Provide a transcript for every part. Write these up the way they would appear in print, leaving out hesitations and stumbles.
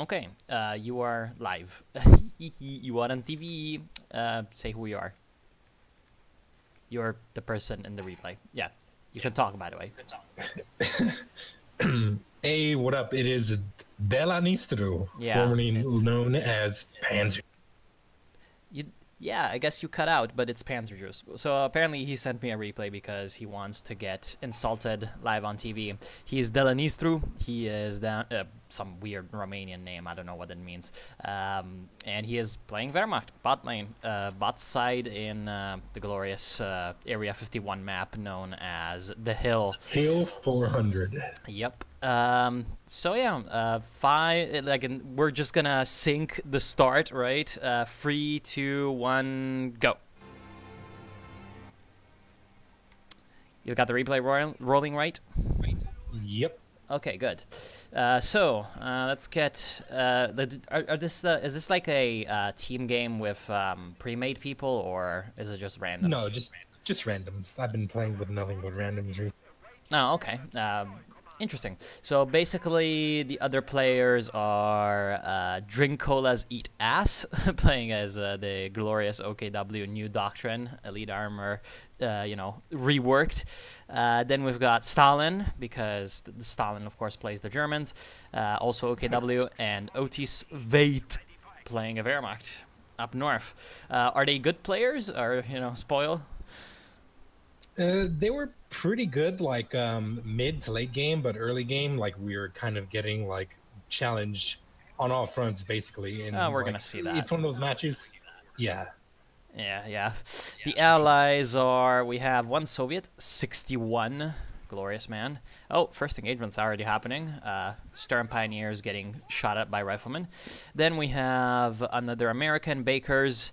Okay, you are live. You are on TV. Say who you are. You're the person in the replay. Yeah, you can talk, by the way. Hey, what up? It is Delanistro, formerly known as Panzer. Yeah, I guess you cut out, but it's PanzerRrRJuice. So apparently he sent me a replay because he wants to get insulted live on TV. He's Delanistru. He is some weird Romanian name. I don't know what it means. And he is playing Wehrmacht, bot lane, bot side in the glorious Area 51 map known as the Hill. Hill 400. Yep. So yeah, we're just gonna sync the start, right? 3, 2, 1, go. You got the replay rolling, right? Yep. Okay, good. Let's get. Is this like a team game with pre-made people, or is it just randoms? No, just randoms. I've been playing with nothing but randoms recently. Oh, okay. Interesting. So basically, the other players are Drink Colas Eat Ass, playing as the glorious OKW New Doctrine, Elite Armor, reworked. Then we've got Stalin, because Stalin, of course, plays the Germans. Also OKW, and Otis Veit, playing a Wehrmacht up north. Are they good players, or, spoil? They were pretty good, like mid to late game, but early game, like we were kind of getting like challenged on all fronts, basically. And we're gonna see that. It's one of those matches. Yeah. Yeah. The allies are, we have one Soviet, 61, glorious man. Oh, first engagement's already happening. Stern Pioneers getting shot at by riflemen. Then we have another American, Bakers,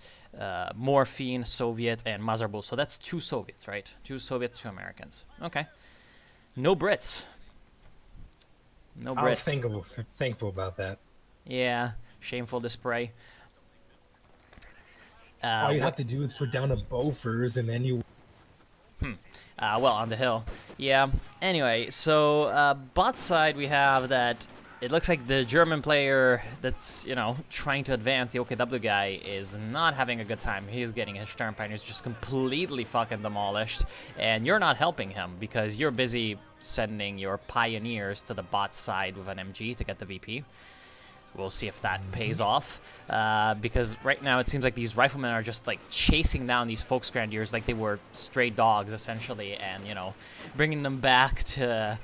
Morphine, Soviet, and Mazarbul. So that's 2 Soviets, right? 2 Soviets, 2 Americans. Okay. No Brits. No Brits. I was thankful about that. Yeah. Shameful display. All you have to do is put down a Bofors and then you... Well, on the hill. Yeah. Anyway, so bot side we have that it looks like the German player that's, trying to advance, the OKW guy, is not having a good time. He's getting his Stern Pioneers just completely fucking demolished, and you're not helping him because you're busy sending your Pioneers to the bot side with an MG to get the VP. We'll see if that pays off, because right now it seems like these riflemen are just like chasing down these Volksgrenadiers like they were stray dogs, essentially, and bringing them back to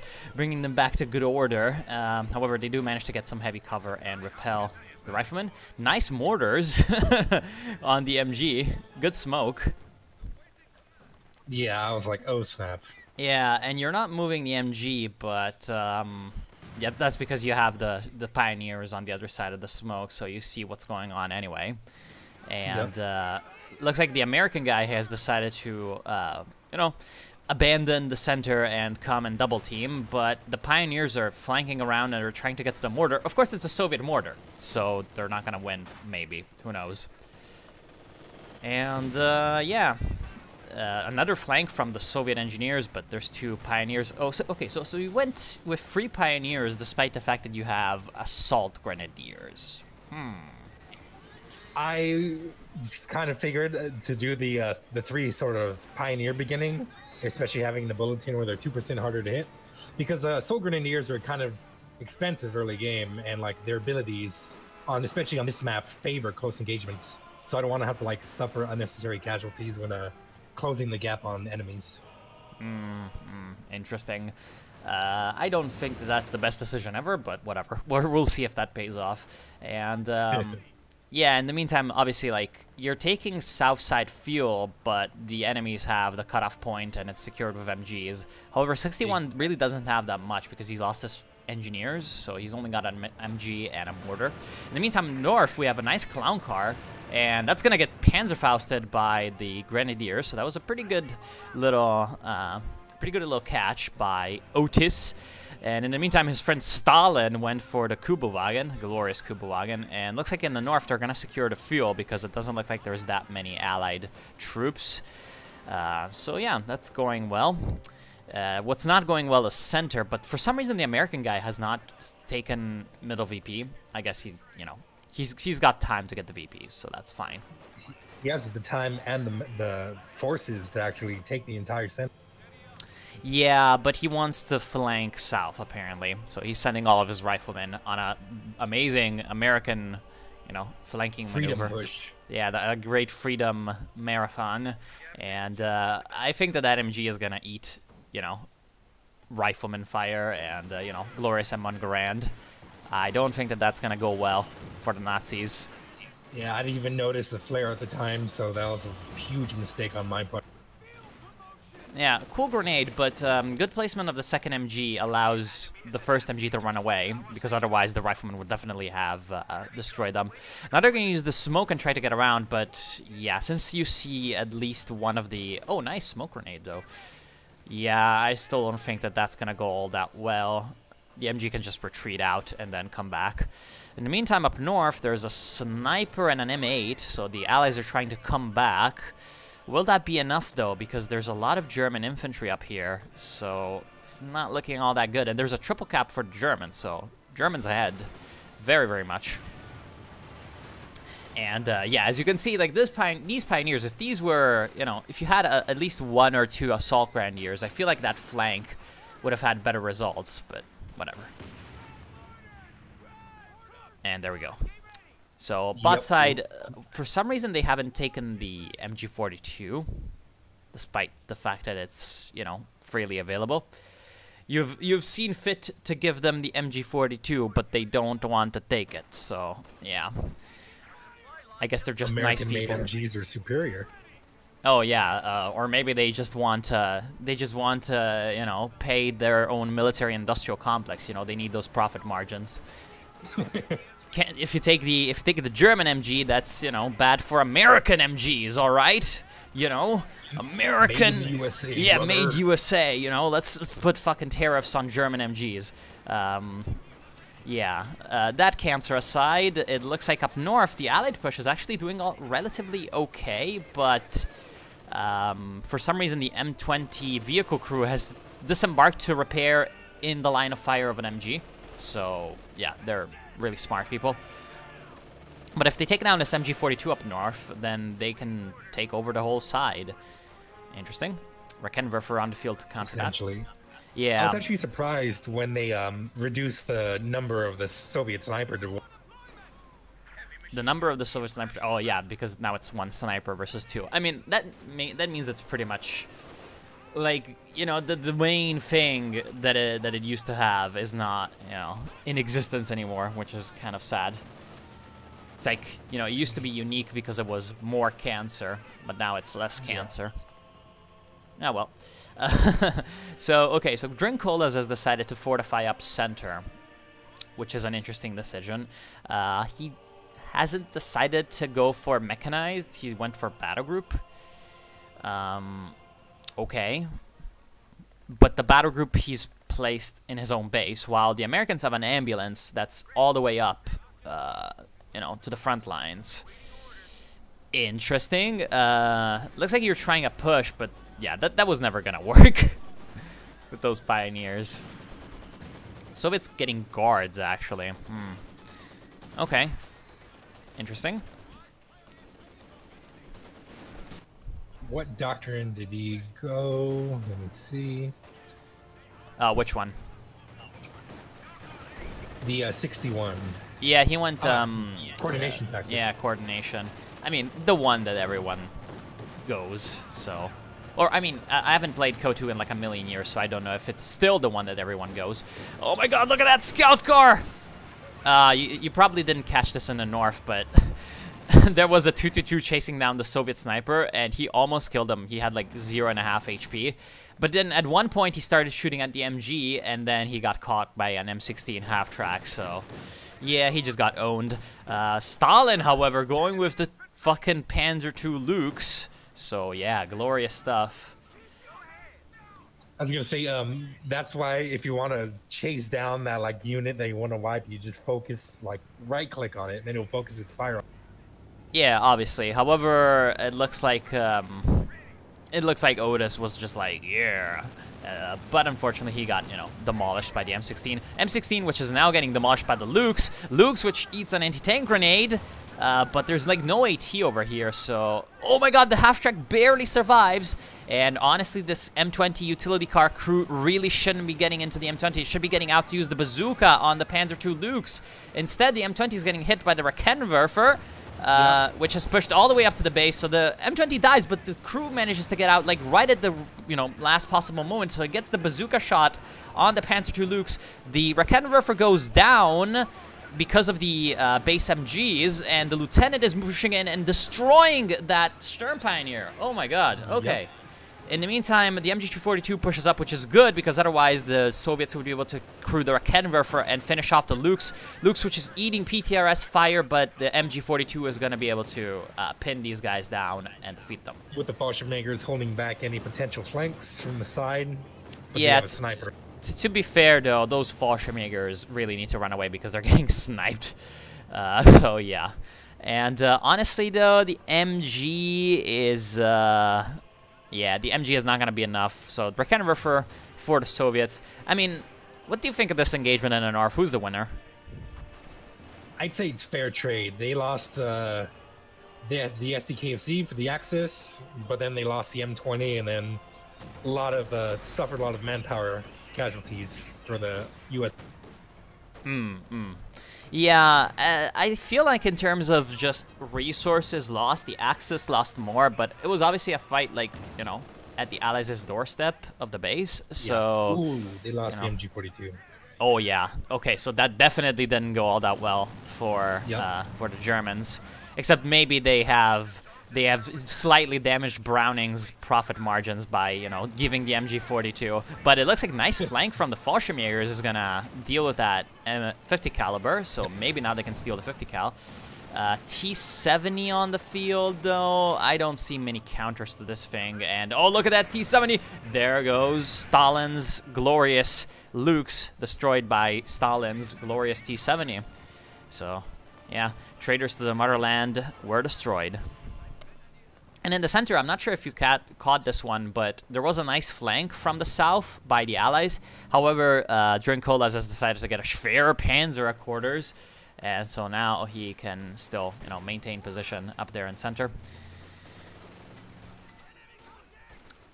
good order. However, they do manage to get some heavy cover and repel the riflemen. Nice mortars on the MG. Good smoke. Yeah, I was like, oh snap. Yeah, and you're not moving the MG, but yeah, that's because you have the Pioneers on the other side of the smoke, so you see what's going on anyway. And looks like the American guy has decided to, abandon the center and come and double team, but the Pioneers are flanking around and are trying to get to the mortar. Of course, it's a Soviet mortar, so they're not going to win, maybe. Who knows? And, yeah. Another flank from the Soviet engineers, but there's 2 Pioneers. Oh, so we went with 3 Pioneers despite the fact that you have assault grenadiers. I kind of figured to do the 3 sort of Pioneer beginning, especially having the bulletin where they're 2% harder to hit, because assault grenadiers are kind of expensive early game, and like their abilities especially on this map, favor close engagements. So I don't want to have to like suffer unnecessary casualties when closing the gap on enemies. Interesting. I don't think that's the best decision ever, but whatever. We'll see if that pays off. And yeah, in the meantime, obviously, like, you're taking south side fuel, but the enemies have the cutoff point and it's secured with MGs. However, 61 really doesn't have that much because he lost his engineers, so he's only got an MG and a mortar. In the meantime, north, we have a nice clown car, and that's gonna get Panzerfausted by the Grenadiers. So that was a pretty good little catch by Otis. And in the meantime, his friend Stalin went for the Kubowagen, glorious Kubowagen, and looks like in the north they're gonna secure the fuel because it doesn't look like there's that many Allied troops. So yeah, that's going well. What's not going well is center, but for some reason the American guy has not taken middle VP. I guess he, you know, he's got time to get the VPs, so that's fine. He has the time and the forces to actually take the entire center. Yeah, but he wants to flank south, apparently. So he's sending all of his riflemen on a amazing American, you know, flanking maneuver. Push. Yeah, a great freedom marathon. And I think that MG is going to eat, you know, rifleman fire and, you know, glorious M1 Garand. I don't think that that's going to go well for the Nazis. Yeah, I didn't even notice the flare at the time, so that was a huge mistake on my part. Yeah, cool grenade, but good placement of the second MG allows the first MG to run away, because otherwise the rifleman would definitely have destroyed them. Now they're going to use the smoke and try to get around, but yeah, since you see at least one of the... Oh, nice smoke grenade, though. Yeah, I still don't think that that's going to go all that well. The MG can just retreat out and then come back. In the meantime, up north, there's a sniper and an M8, so the allies are trying to come back. Will that be enough, though? Because there's a lot of German infantry up here, so it's not looking all that good. And there's a triple cap for Germans, so Germans ahead very, very much. And, yeah, as you can see, like, these Pioneers, if these were, you know, if you had at least 1 or 2 Assault Grenadiers, I feel like that flank would have had better results, but whatever. And there we go. So, bot side, for some reason they haven't taken the MG42, despite the fact that it's, you know, freely available. You've seen fit to give them the MG42, but they don't want to take it, so, yeah. I guess they're just nice people. American-made MGs are superior. Oh, yeah, or maybe they just want to, you know, pay their own military-industrial complex, you know, they need those profit margins. If you take the German MG, that's, you know, bad for American MGs, all right? You know, American, made in USA, yeah, brother. made USA. You know, let's put fucking tariffs on German MGs. Yeah, that cancer aside, it looks like up north the Allied push is actually doing relatively okay, but for some reason the M20 vehicle crew has disembarked to repair in the line of fire of an MG. So yeah, they're really smart people. But if they take down this MG42 up north, then they can take over the whole side. Interesting. Rakenwerfer on the field to counter that. Yeah. I was actually surprised when they reduced the number of the Soviet sniper to... The number of the Soviet sniper... Oh, yeah, because now it's 1 sniper versus 2. I mean, that means it's pretty much... Like, you know, the main thing that it used to have is not, you know, in existence anymore, which is kind of sad. It's like, you know, it used to be unique because it was more cancer, but now it's less cancer. Oh, well. So, okay, so Drinkolas has decided to fortify up center, which is an interesting decision. He hasn't decided to go for mechanized. He went for battle group. Okay, but the battle group he's placed in his own base, while the Americans have an ambulance that's all the way up, you know, to the front lines. Interesting. Looks like you're trying a push, but yeah, that was never gonna work with those Pioneers. Soviets getting guards, actually. Okay. Interesting. What doctrine did he go? Let me see. Which one? The 61. Yeah, he went, coordination tactic. Yeah, coordination. I mean, the one that everyone goes, so... Or, I mean, I haven't played KOTOR in like a million years, so I don't know if it's still the one that everyone goes. Oh my god, look at that scout car! You probably didn't catch this in the north, but... There was a 2-2-2 chasing down the Soviet sniper, and he almost killed him. He had like 0.5 HP. But then at one point, he started shooting at the MG, and then he got caught by an M16 half-track, so... Yeah, he just got owned. Stalin, however, going with the fucking Panzer II Lukes. So yeah, glorious stuff. I was gonna say, that's why if you want to chase down that like unit that you want to wipe, you just focus, like right-click on it, and then it'll focus its fire on. Yeah, obviously. However, it looks like it looks like Otis was just like, yeah. But unfortunately, he got, you know, demolished by the M16. M16, which is now getting demolished by the Lukes. Lukes, which eats an anti-tank grenade. But there's like no AT over here, so... Oh my god, the half-track barely survives. And honestly, this M20 utility car crew really shouldn't be getting into the M20. It should be getting out to use the bazooka on the Panzer II Lukes. Instead, the M20 is getting hit by the Raketenwerfer, which has pushed all the way up to the base. So the M20 dies, but the crew manages to get out like right at the, you know, last possible moment. So it gets the bazooka shot on the Panzer II Lukes. The Raketenwerfer goes down because of the base MGs, and the lieutenant is pushing in and destroying that Stern Pioneer. Oh my god, okay. Yep. In the meantime, the MG-242 pushes up, which is good, because otherwise the Soviets would be able to crew the Raketenwerfer and finish off the Lukes. Lukes, which is eating PTRS fire, but the MG-42 is going to be able to pin these guys down and defeat them. With the Fallschirmjägers holding back any potential flanks from the side, but yeah, they have a sniper. To be fair, though, those Fallschirmjägers really need to run away because they're getting sniped. So, yeah. And honestly, though, the MG is... yeah, the MG is not going to be enough. So, Raketenwerfer for the Soviets. I mean, what do you think of this engagement in the north? Who's the winner? I'd say it's fair trade. They lost the SDKFC for the Axis, but then they lost the M20, and then a lot of suffered a lot of manpower casualties for the U.S. Yeah, I feel like in terms of just resources lost, the Axis lost more, but it was obviously a fight, like, you know, at the Allies' doorstep of the base, so... Yes. Ooh, they lost the MG-42. Oh, yeah. Okay, so that definitely didn't go all that well for the Germans, except maybe they have slightly damaged Browning's profit margins by, you know, giving the MG-42. But it looks like nice flank from the Fallschirmjägers is gonna deal with that 50 caliber. So maybe now they can steal the 50 cal. T-70 on the field, though. I don't see many counters to this thing. And oh, look at that T-70. There goes Stalin's glorious Lukes, destroyed by Stalin's glorious T-70. So, yeah, traitors to the motherland were destroyed. And in the center, I'm not sure if you caught this one, but there was a nice flank from the south by the Allies. However, Drinkolas has decided to get a schwere Panzer at quarters, and so now he can still, you know, maintain position up there in center.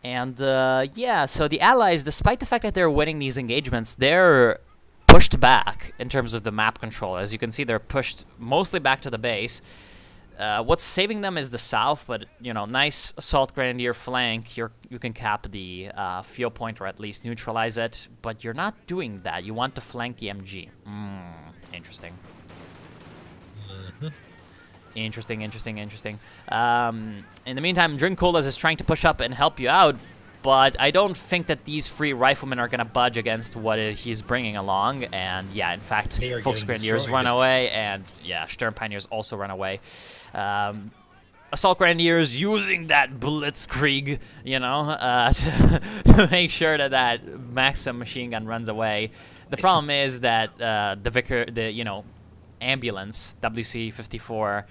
And yeah, so the Allies, despite the fact that they're winning these engagements, they're pushed back in terms of the map control. As you can see, they're pushed mostly back to the base. What's saving them is the south, but, you know, nice assault grenadier flank. You can cap the fuel point or at least neutralize it, but you're not doing that. You want to flank the MG. Interesting. Interesting. In the meantime, Drinkolas is trying to push up and help you out, but I don't think that these three riflemen are going to budge against what he's bringing along. And yeah, in fact, Volksgrenadiers run away, and yeah, Stern Pioneers also run away. Assault Grenadiers using that Blitzkrieg, you know, to make sure that that Maxim machine gun runs away. The problem is that the ambulance WC-54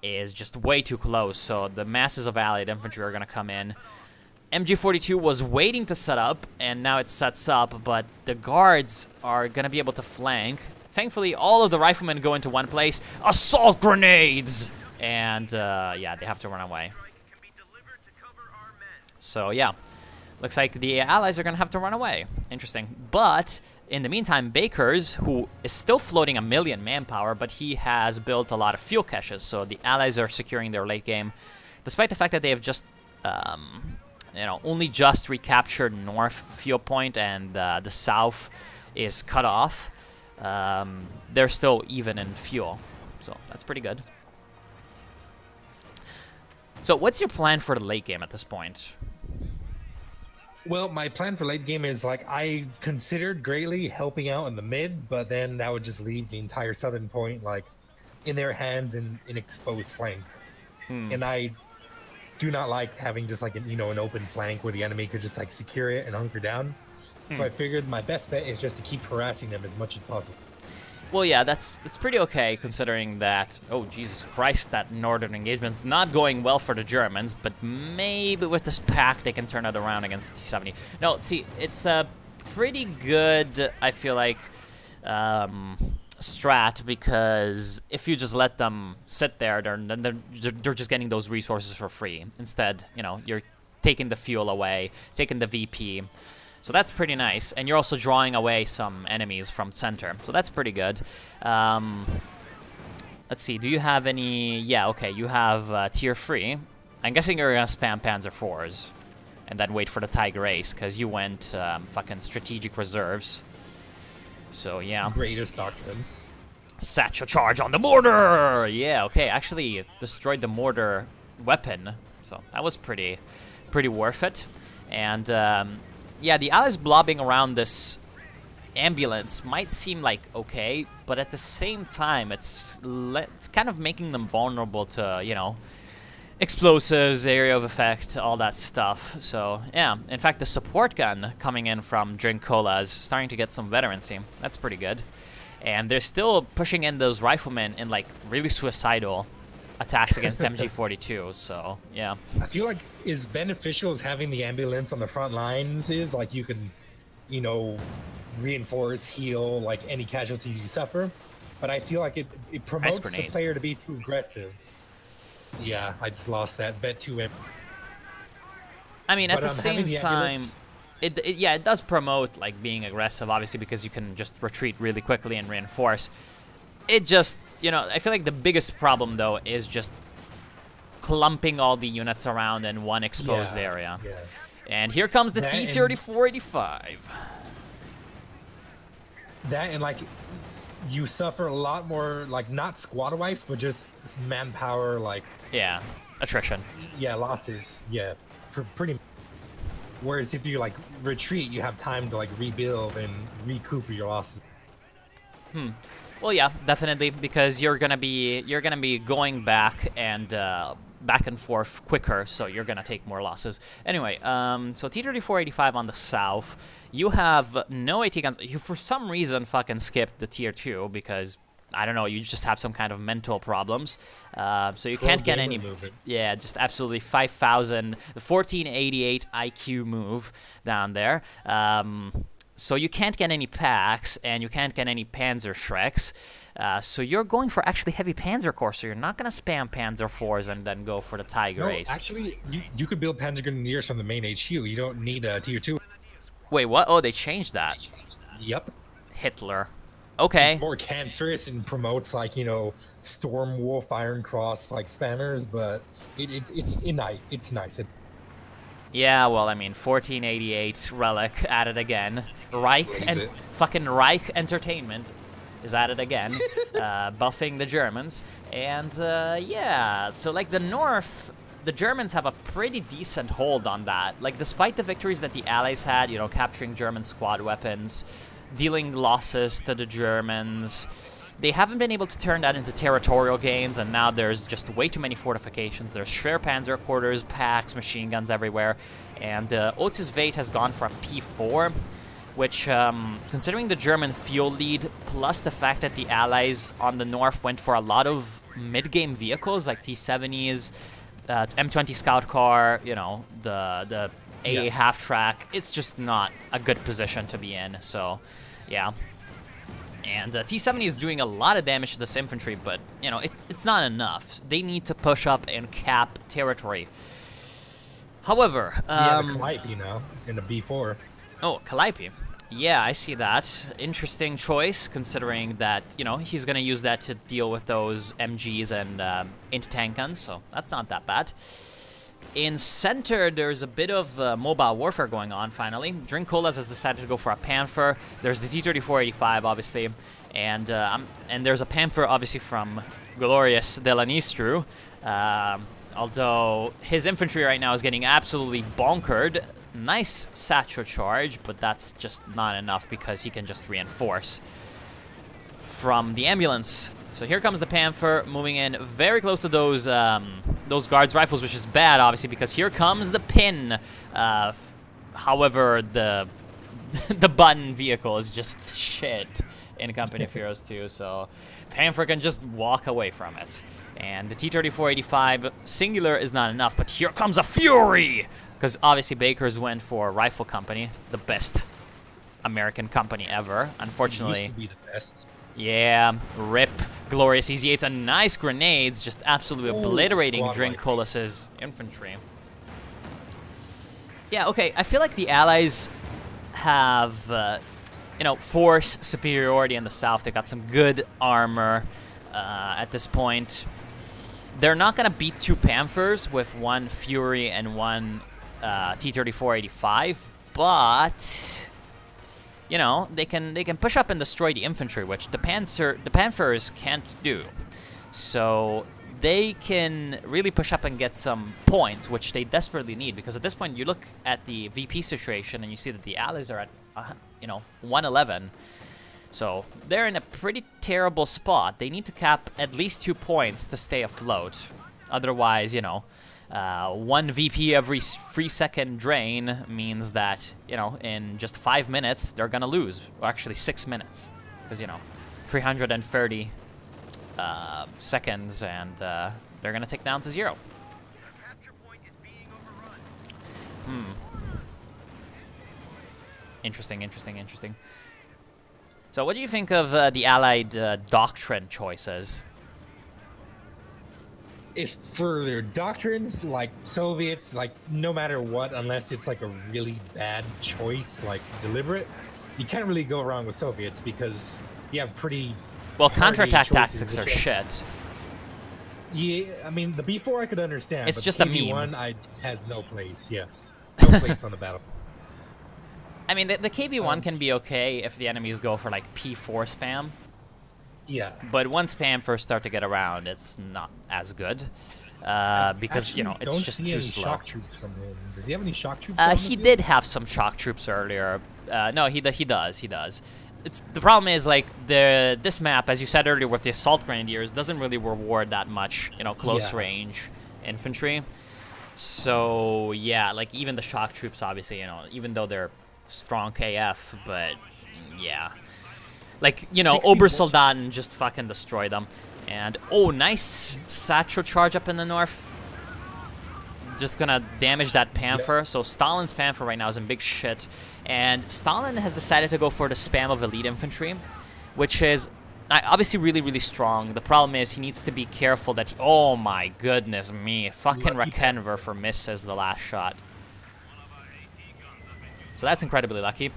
is just way too close, so the masses of Allied infantry are going to come in. MG-42 was waiting to set up, and now it sets up, but the guards are going to be able to flank. Thankfully, all of the riflemen go into one place. Assault grenades! And, yeah, they have to run away. So, yeah. Looks like the Allies are going to have to run away. Interesting. But, in the meantime, Bakers, who is still floating 1 million manpower, but he has built a lot of fuel caches, so the Allies are securing their late game. Despite the fact that they have just, you know, only just recaptured north fuel point and the south is cut off, they're still even in fuel. So, that's pretty good. So, what's your plan for the late game at this point? Well, my plan for late game is, like, I considered greatly helping out in the mid, but then that would just leave the entire southern point, like, in their hands in exposed flank. And I do not like having just, like, an open flank where the enemy could just, like, secure it and hunker down. So I figured my best bet is just to keep harassing them as much as possible. Well, yeah, that's pretty okay considering that. Oh, Jesus Christ, that northern engagement's not going well for the Germans, but maybe with this pack they can turn it around against T-70. No, see, it's a pretty good, I feel like, strat, because if you just let them sit there, they're just getting those resources for free. Instead, you know, you're taking the fuel away, taking the VP. So that's pretty nice, and you're also drawing away some enemies from center. So that's pretty good. Let's see, do you have any... Yeah, okay, you have tier 3. I'm guessing you're gonna spam Panzer IVs and then wait for the Tiger Ace, because you went fucking strategic reserves. So, yeah. Greatest doctrine. Satchel charge on the mortar! Yeah, okay, actually destroyed the mortar weapon. So that was pretty worth it. And... yeah, the Allies blobbing around this ambulance might seem like okay, but at the same time, it's kind of making them vulnerable to, you know, explosives, area of effect, all that stuff. So, yeah. In fact, the support gun coming in from Drinkola is starting to get some veterancy. That's pretty good. And they're still pushing in those riflemen in, like, really suicidal attacks against MG42, so yeah. I feel like as beneficial as having the ambulance on the front lines is, like, you can, you know, reinforce, heal, like, any casualties you suffer, but I feel like it promotes the player to be too aggressive. Yeah, I just lost that bet too. I mean, at the same time, it does promote, like, being aggressive, obviously, because you can just retreat really quickly and reinforce. It just, you know, I feel like the biggest problem, though, is just clumping all the units around in one exposed area. Yeah. And here comes the T-3485. That and, like, you suffer a lot more, like, not squad wipes, but just manpower, like... Yeah, attrition. Yeah, losses. Yeah, pretty... Whereas if you, like, retreat, you have time to, like, rebuild and recoup your losses. Well, yeah, definitely, because you're gonna be going back and forth quicker, so you're gonna take more losses. Anyway, so T-3485 on the south, you have no AT guns. You for some reason fucking skipped the tier 2 because I don't know, you just have some kind of mental problems. So you can't get any. Yeah, just absolutely 5,000, 1488 IQ move down there. So you can't get any packs, and you can't get any PanzerRrRJuice. So you're going for actually heavy Panzer Corps, so you're not going to spam Panzer IVs and then go for the Tiger Ace. Actually, you could build Panzer Grenadiers from the main HQ. You don't need a tier 2. Wait, what? Oh, they changed that. Yep. Hitler. Okay. It's more cancerous and promotes, like, you know, Storm Wolf, Iron Cross, like, spammers, but it's nice. Yeah, well, I mean, 1488 Relic at it again. Reich and fucking Reich Entertainment is at it again, buffing the Germans. And yeah, so like the north, the Germans have a pretty decent hold on that. Like, despite the victories that the Allies had, you know, capturing German squad weapons, dealing losses to the Germans, they haven't been able to turn that into territorial gains, and now there's just way too many fortifications. There's Schwerpanzer quarters, packs, machine guns everywhere, and Otis Veit has gone for a P4, which, considering the German fuel lead, plus the fact that the Allies on the north went for a lot of mid-game vehicles, like T-70s, M20 Scout Car, you know, the AA half-track, it's just not a good position to be in, so, yeah. And T-70 is doing a lot of damage to this infantry, but, you know, it's not enough. They need to push up and cap territory. However... yeah, the Calliope now, in the B4. Oh, Calliope. Yeah, I see that. Interesting choice, considering that, you know, he's going to use that to deal with those MGs and anti-tank guns, so that's not that bad. In center, there's a bit of mobile warfare going on, finally. Drinkolas has decided to go for a Panther. There's the T-3485, obviously. And there's a Panther, obviously, from Glorious Delanistru. Although his infantry right now is getting absolutely bonkered. Nice satchel charge, but that's just not enough because he can just reinforce from the ambulance. So here comes the Panther, moving in very close to those guards' rifles, which is bad, obviously, because here comes the pin. However, the button vehicle is just shit. in Company of Heroes 2, so Panther can just walk away from it. And the T-34-85 singular is not enough, but here comes a Fury! Because obviously Bakers went for Rifle Company, the best American company ever. Unfortunately, used to be the best. Yeah, rip. Glorious Easy-8s and nice grenades, just absolutely obliterating Drinkolas's infantry. Yeah, okay, I feel like the Allies have, you know, force superiority in the south. They got some good armor at this point. They're not going to beat 2 Panthers with 1 Fury and 1 T-34-85, but you know, they can push up and destroy the infantry, which the Panthers can't do. So they can really push up and get some points, which they desperately need, because at this point you look at the VP situation and you see that the Allies are at you know, 111. So they're in a pretty terrible spot. They need to cap at least 2 points to stay afloat. Otherwise, you know, 1 VP every 3-second drain means that, you know, in just 5 minutes, they're gonna lose. Or actually 6 minutes. Because, you know, 330 seconds, and they're gonna take down to 0. Interesting. So what do you think of the Allied doctrine choices? If for their doctrines, like Soviets, like no matter what, unless it's like a really bad choice, like deliberate, you can't really go wrong with Soviets because you have pretty well, counterattack tactics are shit. Yeah, I mean the B4 I could understand. It's but just KV-1 a meme. Has no place. Yes, no place on the battle. I mean, the KV-1 can be okay if the enemies go for like P4 spam. Yeah. But once spam first start to get around, it's not as good. Because, actually, you know, it's just too slow. Shock troops from him. Does he have any shock troops? He did have some shock troops earlier. No, he does. The problem is, like, this map, as you said earlier, with the Assault Grenadiers, doesn't really reward that much, you know, close range infantry. So, yeah, like, even the shock troops, obviously, you know, even though they're strong KF, but, yeah. Like, you know, Obersoldaten just fucking destroy them. And, oh, nice Satchel charge up in the north. Just gonna damage that Panther. Yep. So Stalin's Panther right now is in big shit. And Stalin has decided to go for the spam of elite infantry, which is obviously really, really strong. The problem is he needs to be careful that oh my goodness me. Fucking Rakenver for misses the last shot. So that's incredibly lucky.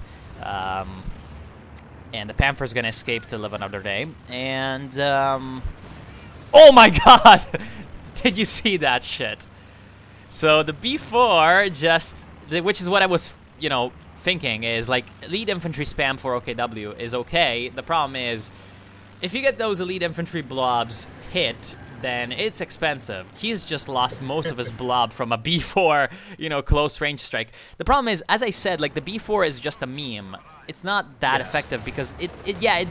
And the Panther's gonna escape to live another day. And, oh my god! Did you see that shit? So the B4 just, which is what I was, you know, thinking, is like, elite infantry spam for OKW is okay. The problem is, if you get those elite infantry blobs hit, then it's expensive. He's just lost most of his blob from a B4, you know, close range strike. The problem is, as I said, like, the B4 is just a meme. It's not that effective because it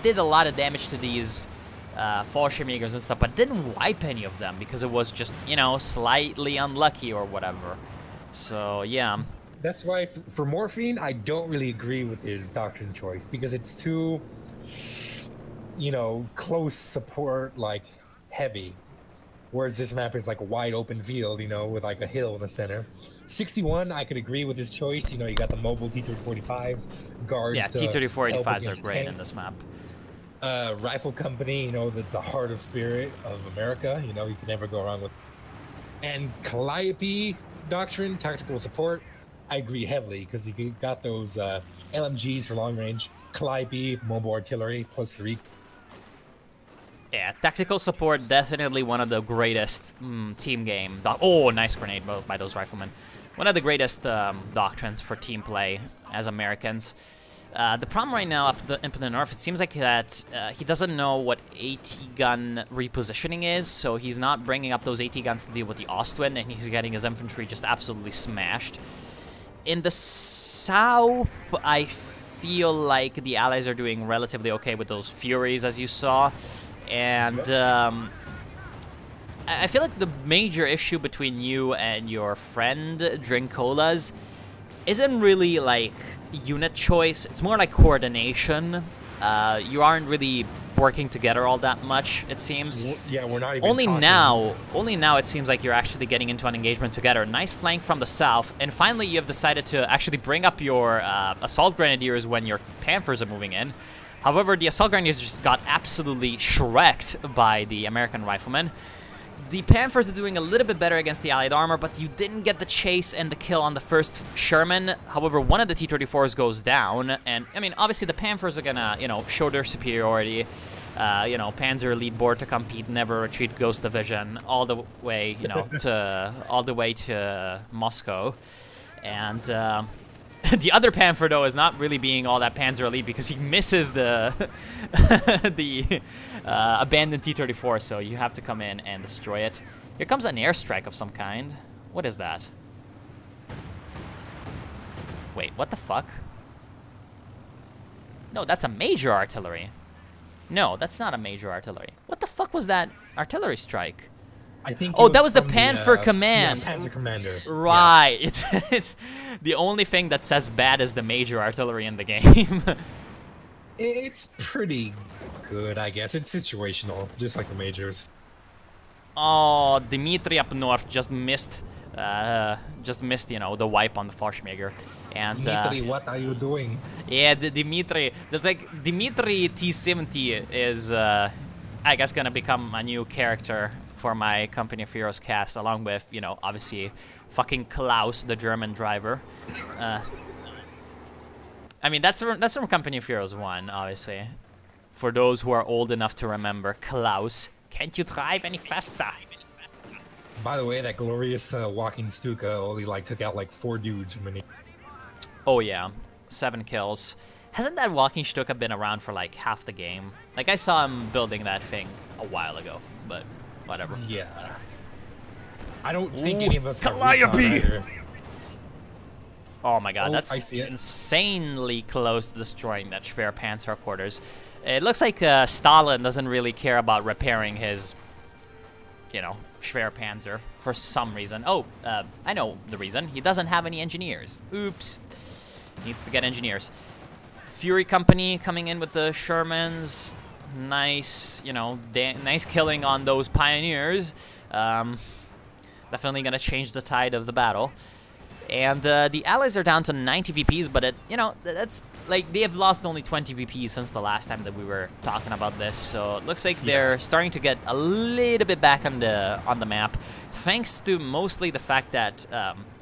did a lot of damage to these Fallschirmjägers and stuff, but didn't wipe any of them because it was just, you know, slightly unlucky or whatever. So, yeah. That's why, for Morphine, I don't really agree with his doctrine choice because it's too, you know, close support, like, heavy. Whereas this map is like a wide open field, you know, with like a hill in the center. 61, I could agree with his choice. You know, you got the mobile T-34-85s, guards. Yeah, T-34-85s are great in this map. Rifle Company, you know, that's the heart of spirit of America. You know, you can never go wrong with. And Calliope doctrine, tactical support, I agree heavily because you got those LMGs for long range, Calliope, mobile artillery, +3. Yeah, tactical support, definitely one of the greatest team game. Oh, nice grenade by those riflemen. One of the greatest doctrines for team play as Americans. The problem right now up in the north, it seems like that he doesn't know what AT gun repositioning is, so he's not bringing up those AT guns to deal with the Ostwind, and he's getting his infantry just absolutely smashed. In the south, I feel like the Allies are doing relatively okay with those Furies, as you saw. And I feel like the major issue between you and your friend Drinkola's isn't really like unit choice. It's more like coordination. you aren't really working together all that much, it seems. Yeah, we're not even only talking. now it seems like you're actually getting into an engagement together. Nice flank from the south, and finally you have decided to actually bring up your assault grenadiers when your Panthers are moving in. However, the assault grenadiers just got absolutely shreked by the American riflemen. The Panthers are doing a little bit better against the Allied armor, but you didn't get the chase and the kill on the first Sherman. However, one of the T-34s goes down, and I mean, obviously the Panthers are gonna, you know, show their superiority. You know, Panzer lead board to compete, never retreat, Ghost Division, all the way, you know, to Moscow, and the other Panther though is not really being all that Panzer elite because he misses the the abandoned T-34, so you have to come in and destroy it. Here comes an airstrike of some kind. What is that? Wait, what the fuck? No, that's a major artillery. No, that's not a major artillery. What the fuck was that artillery strike? I think. Oh, that was the Panther Command. Yeah, Panzer Commander. Right. Yeah. It's the only thing that says bad is the major artillery in the game. It's pretty good, I guess. It's situational, just like the majors. Oh, Dmitry up north just missed, you know, the wipe on the Forschmager. And Dmitry, what are you doing? Yeah, Dmitry, Dmitry T-70 is, I guess, gonna become a new character for my Company of Heroes cast, along with, you know, obviously, fucking Klaus, the German driver. I mean, that's from Company of Heroes 1, obviously. For those who are old enough to remember, Klaus. Can't you drive any faster? By the way, that glorious walking Stuka only like took out like 4 dudes from any. Oh yeah, 7 kills. Hasn't that walking Stuka been around for like half the game? Like I saw him building that thing a while ago, but whatever. Yeah. I don't think any of us have Calliope! either. Oh my god, Oh, that's insanely close to destroying that Schwer Panzer quarters. It looks like Stalin doesn't really care about repairing his, you know, Schwer Panzer for some reason. Oh, I know the reason. He doesn't have any engineers. Oops. Needs to get engineers. Fury Company coming in with the Shermans. Nice, you know, nice killing on those pioneers. Definitely gonna change the tide of the battle. And the Allies are down to 90 VPs, but you know, that's like they have lost only 20 VPs since the last time that we were talking about this. So it looks like they're starting to get a little bit back on the map, thanks to mostly the fact that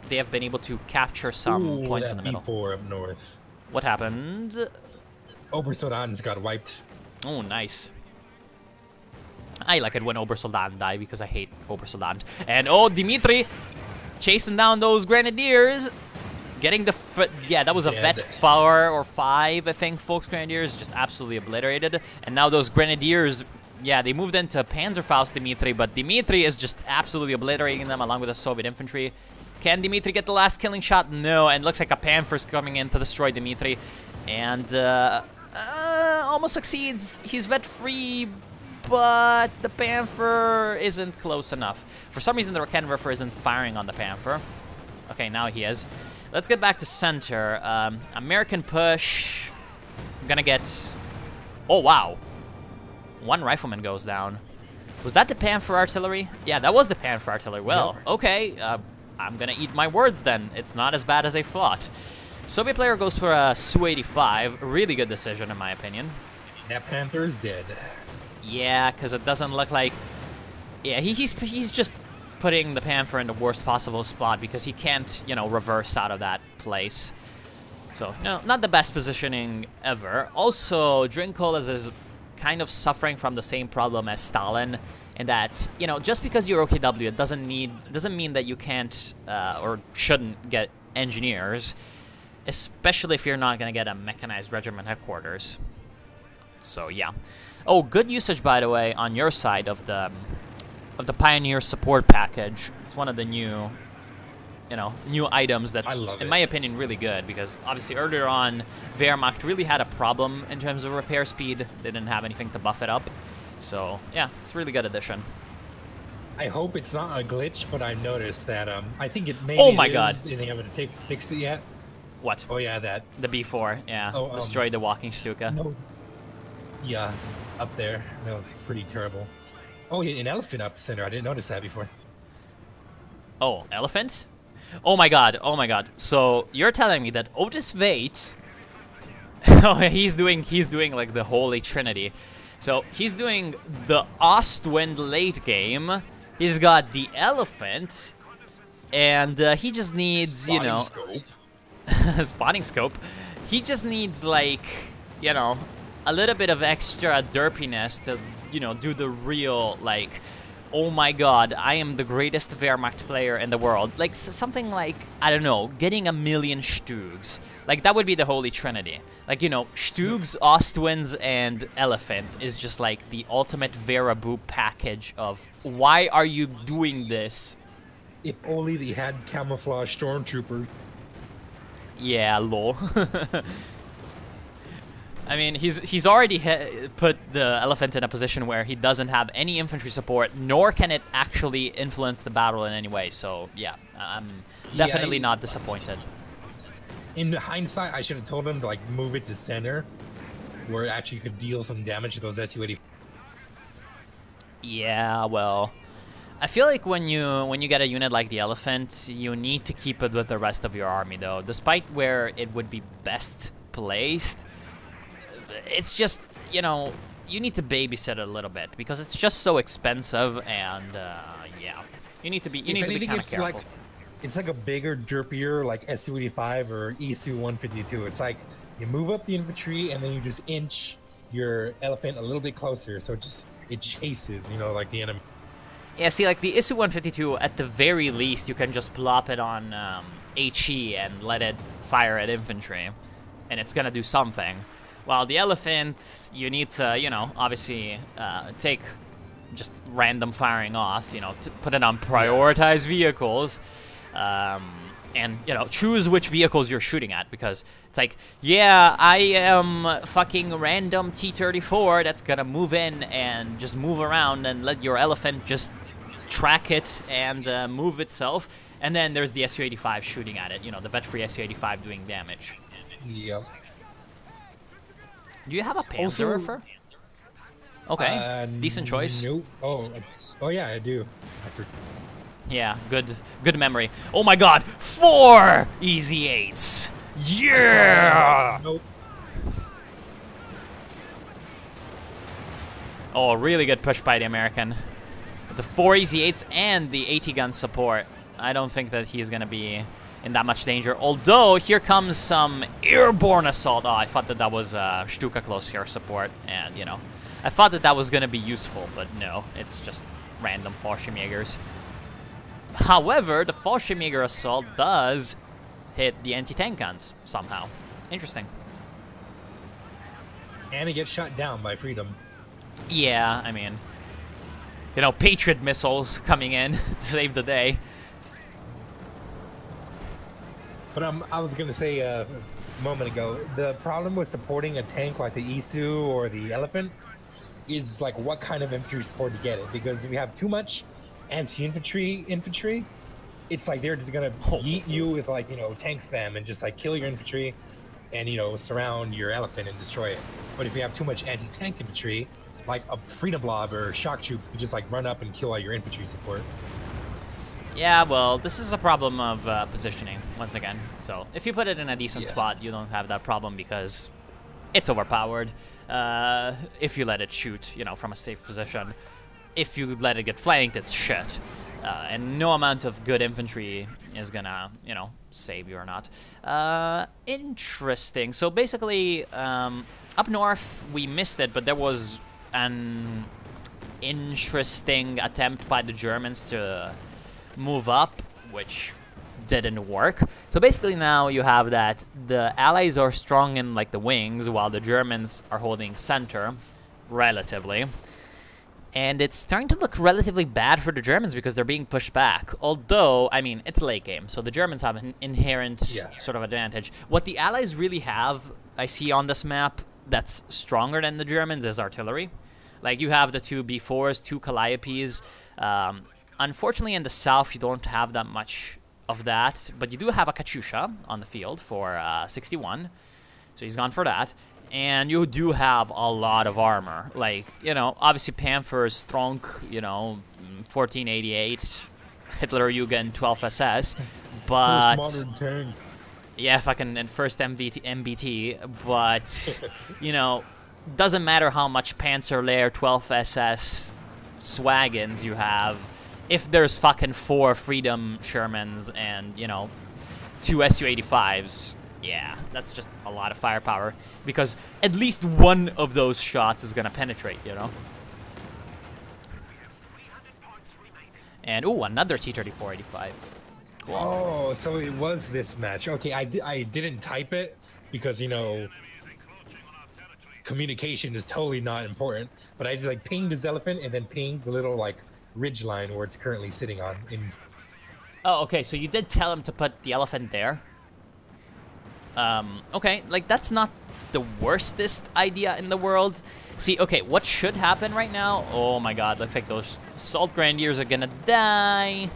they have been able to capture some points in the middle. B4 up north. What happened? Obersoldaten's got wiped. Oh, nice. I like it when Obersoldaten die because I hate Obersoldaten. And oh, Dmitry chasing down those grenadiers, getting the yeah, that was a Vet 4 or 5, I think. Folks Grenadiers just absolutely obliterated, and now those grenadiers, yeah, they moved into Panzerfaust Dmitry, but Dmitry is just absolutely obliterating them along with the Soviet infantry. Can Dmitry get the last killing shot? No, and looks like a Panther's coming in to destroy Dmitry, and almost succeeds. He's Vet free, but the Panther isn't close enough. For some reason, the Raketenwerfer isn't firing on the Panther. Okay, now he is. Let's get back to center. American push. I'm gonna get... Oh, wow. 1 rifleman goes down. Was that the Panther artillery? Yeah, that was the Panther artillery. Well, okay. I'm gonna eat my words then. It's not as bad as I thought. Soviet player goes for a Su-85. Really good decision, in my opinion. That Panther's dead. Yeah, because it doesn't look like... Yeah, he's just putting the Panther in the worst possible spot because he can't, you know, reverse out of that place. So, no, not the best positioning ever. Also, Drinkolas is kind of suffering from the same problem as Stalin, in that, you know, just because you're OKW, it doesn't mean that you can't or shouldn't get engineers, especially if you're not going to get a mechanized regiment headquarters. So, yeah. Oh, good usage, by the way, on your side of the Pioneer support package. It's one of the new, you know, new items that's, in my opinion, really good, because obviously earlier on, Wehrmacht really had a problem in terms of repair speed. They didn't have anything to buff it up. So, yeah, it's a really good addition. I hope it's not a glitch, but I noticed that, I think it maybe Oh my god. They haven't fixed it yet. What? Oh yeah, that. The B4, yeah. Destroyed the walking Stuka. No. Yeah, up there. That was pretty terrible. Oh, yeah, an elephant up center. I didn't notice that before. Oh, elephant? Oh my god, oh my god. So you're telling me that Otis Vate, oh, he's doing like the Holy Trinity. So he's doing the Ostwind late game. He's got the elephant, and he just needs, you know, spotting scope. He just needs, like, you know, a little bit of extra derpiness to, you know, do the real, like, oh my god, I am the greatest Wehrmacht player in the world. Like, something like, I don't know, getting 1,000,000 Stugs. Like, that would be the Holy Trinity. Like, you know, Stugs, Ostwinds, and Elephant is just like the ultimate Veraboo package of why are you doing this? If only they had camouflage stormtroopers. Yeah, lol. I mean, he's already put the elephant in a position where he doesn't have any infantry support, nor can it actually influence the battle in any way. So yeah, I'm definitely not disappointed. In hindsight, I should have told him to like move it to center, where it actually could deal some damage to those Su-80. Yeah, well, I feel like when you get a unit like the elephant, you need to keep it with the rest of your army, though. Despite where it would be best placed, it's just, you know, you need to babysit it a little bit because it's just so expensive, and yeah, you need to be kind of careful. Like, it's like a bigger, derpier, like Su-85 or Su-152. It's like you move up the infantry and then you just inch your elephant a little bit closer, so it chases, you know, like the enemy. Yeah, see, like the Su-152, at the very least, you can just plop it on HE and let it fire at infantry, and it's gonna do something. While the elephant, you need to, you know, obviously take just random firing off, you know, to put it on prioritized vehicles, and, you know, choose which vehicles you're shooting at, because it's like, yeah, I am fucking random T-34 that's gonna move in and just move around and let your elephant just track it and move itself, and then there's the Su-85 shooting at it, you know, the vet-free Su-85 doing damage. Yep. Do you have a PanzerRrRJuice? Okay, decent choice. Nope. Oh yeah, I do. Yeah, good memory. Oh my god, 4 easy 8s. Yeah. Nope. Oh, really good push by the American. The 4 easy 8s and the 80 gun support. I don't think that he's gonna be in that much danger. Although, here comes some airborne assault. Oh, I thought that that was Stuka close air support, and, you know, I thought that that was gonna be useful, but no, it's just random Fallschirmjägers. However, the Fallschirmjäger assault does hit the anti-tank guns somehow. Interesting. And it gets shot down by Freedom. Yeah, I mean, you know, Patriot missiles coming in to save the day. But I was gonna say a moment ago, the problem with supporting a tank like the Isu or the Elephant is like what kind of infantry support to get it. Because if you have too much anti-infantry, it's like they're just gonna yeet you with, like, you know, tank spam and just like kill your infantry and, you know, surround your Elephant and destroy it. But if you have too much anti-tank infantry, like a Freedom Blob or shock troops could just like run up and kill all your infantry support. Yeah, well, this is a problem of positioning, once again. So, if you put it in a decent spot, you don't have that problem because it's overpowered. If you let it shoot, you know, from a safe position. If you let it get flanked, it's shit. And no amount of good infantry is gonna, you know, save you or not. Interesting. So, basically, up north, we missed it, but there was an interesting attempt by the Germans to move up, which didn't work. So basically now you have that the Allies are strong in, like, the wings, while the Germans are holding center, relatively. And it's starting to look relatively bad for the Germans because they're being pushed back. Although, I mean, it's late game, so the Germans have an inherent sort of advantage. What the Allies really have, I see on this map, that's stronger than the Germans is artillery. Like, you have the 2 B4s, 2 Calliopes. Unfortunately, in the south, you don't have that much of that, but you do have a Katyusha on the field for 61, so he's gone for that. And you do have a lot of armor. Like, you know, obviously Panthers, strong, you know, 1488, Hitlerjugend 12 SS, but... modern tank. Yeah, fucking and first MBT, but, you know, doesn't matter how much PanzerRrRJuice 12 SS swagons you have, if there's fucking 4 Freedom Shermans and, you know, 2 Su-85s, yeah, that's just a lot of firepower, because at least one of those shots is gonna penetrate, you know? And, ooh, another T-34-85. Cool. Oh, so it was this match. Okay, I didn't type it because, you know, communication is totally not important, but I just like pinged this elephant and then pinged the little like ridge line where it's currently sitting on. Oh, okay, so you did tell him to put the elephant there. Okay, like that's not the worstest idea in the world. See, okay, what should happen right now? Oh my god, looks like those Assault Grenadiers are gonna die.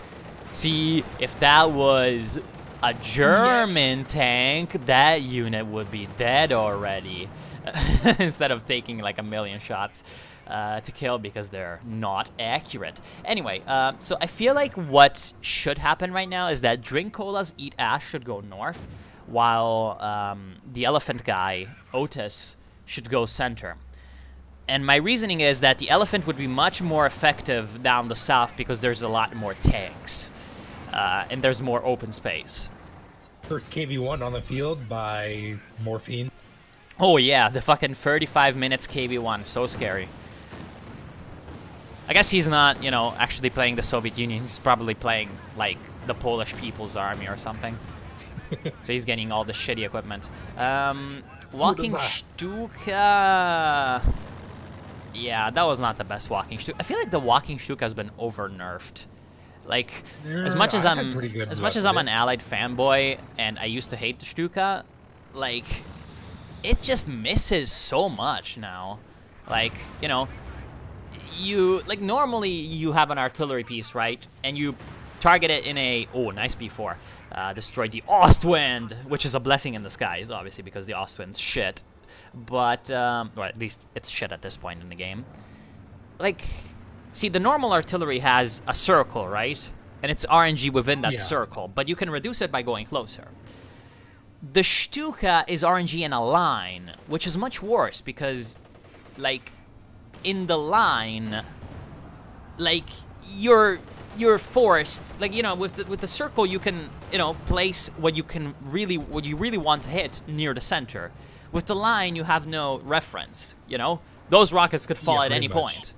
See, if that was a German tank, that unit would be dead already. Instead of taking like a million shots to kill because they're not accurate. Anyway, so I feel like what should happen right now is that Drink Colas, Eat Ash should go north, while the elephant guy, Otis, should go center. And my reasoning is that the elephant would be much more effective down the south because there's a lot more tanks. And there's more open space. First KV-1 on the field by Morphine. Oh yeah, the fucking 35 minutes KV-1, so scary. I guess he's not, you know, actually playing the Soviet Union. He's probably playing, like, the Polish People's Army or something. So he's getting all the shitty equipment. Walking Stuka... Yeah, that was not the best Walking Stuka. I feel like the Walking Stuka has been over-nerfed. Like, as much as I'm an Allied fanboy and I used to hate the Stuka, like, it just misses so much now. Like, you know, like normally you have an artillery piece, right? And you target it in a, oh, nice B4. Destroy the Ostwind, which is a blessing in disguise, obviously, because the Ostwind's shit. But, well, at least it's shit at this point in the game. Like... See, the normal artillery has a circle, right? And it's RNG within that circle, but you can reduce it by going closer. The Stuka is RNG in a line, which is much worse because, like, in the line, like, you're forced, like, you know, with the circle you can, you know, place what you really want to hit near the center. With the line, you have no reference, you know? Those rockets could fall at any point.